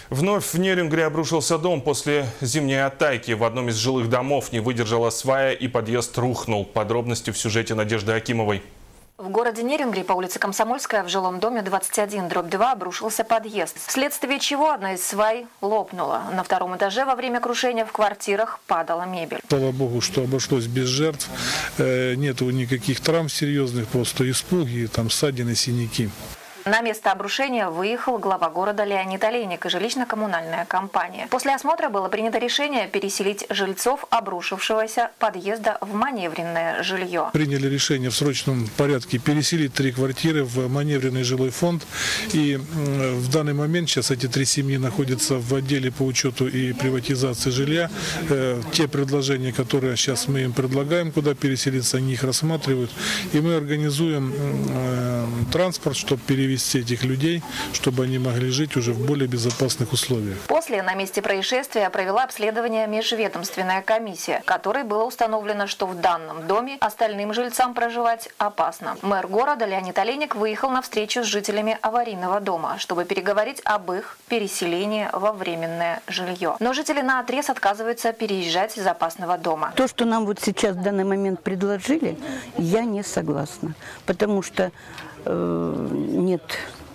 Вновь в Нерюнгри обрушился дом после зимней оттайки. В одном из жилых домов не выдержала свая и подъезд рухнул. Подробности в сюжете Надежды Акимовой. В городе Нерюнгри по улице Комсомольская в жилом доме 21/2 обрушился подъезд, вследствие чего одна из свай лопнула. На втором этаже во время крушения в квартирах падала мебель. Слава богу, что обошлось без жертв, нету никаких травм серьезных, просто испуги, там ссадины, синяки. На место обрушения выехал глава города Леонид Олейник и жилищно-коммунальная компания. После осмотра было принято решение переселить жильцов обрушившегося подъезда в маневренное жилье. Приняли решение в срочном порядке переселить 3 квартиры в маневренный жилой фонд. И в данный момент сейчас эти 3 семьи находятся в отделе по учету и приватизации жилья. Те предложения, которые сейчас мы им предлагаем, куда переселиться, они их рассматривают. И мы организуем транспорт, чтобы перевести этих людей, чтобы они могли жить уже в более безопасных условиях. После на месте происшествия провела обследование межведомственная комиссия, которой было установлено, что в данном доме остальным жильцам проживать опасно. Мэр города Леонид Олейник выехал на встречу с жителями аварийного дома, чтобы переговорить об их переселении во временное жилье. Но жители наотрез отказываются переезжать из опасного дома. То, что нам вот сейчас в данный момент предложили, я не согласна, потому что нет,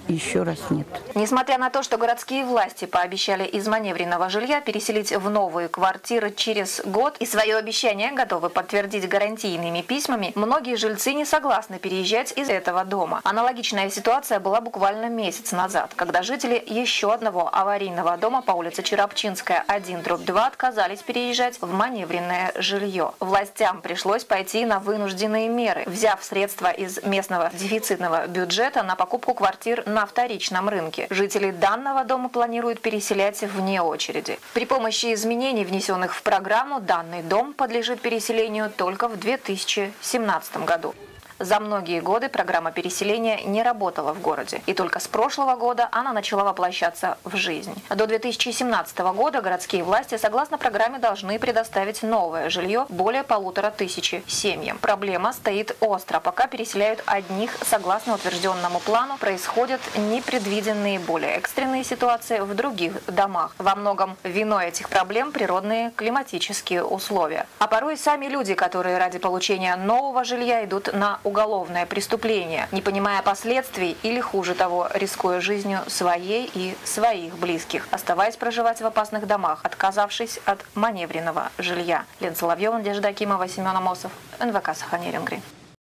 еще раз нет. Несмотря на то, что городские власти пообещали из маневренного жилья переселить в новые квартиры через год и свое обещание готовы подтвердить гарантийными письмами, многие жильцы не согласны переезжать из этого дома. Аналогичная ситуация была буквально месяц назад, когда жители еще одного аварийного дома по улице Черопчинская 1/2 отказались переезжать в маневренное жилье. Властям пришлось пойти на вынужденные меры, взяв средства из местного дефицитного бюджета на покупку квартир на вторичном рынке. Жители данного дома планируют переселять вне очереди. При помощи изменений, внесенных в программу, данный дом подлежит переселению только в 2017 году. За многие годы программа переселения не работала в городе, и только с прошлого года она начала воплощаться в жизнь. До 2017 года городские власти, согласно программе, должны предоставить новое жилье более 1500 семьям. Проблема стоит остро. Пока переселяют одних, согласно утвержденному плану, происходят непредвиденные, более экстренные ситуации в других домах. Во многом виной этих проблем природные климатические условия. А порой сами люди, которые ради получения нового жилья идут на уголовное преступление, не понимая последствий или, хуже того, рискуя жизнью своей и своих близких, оставаясь проживать в опасных домах, отказавшись от маневренного жилья. Лена Соловьева, Надежда Акимова, Семен Амосов, НВК Саха-Нерюнгри.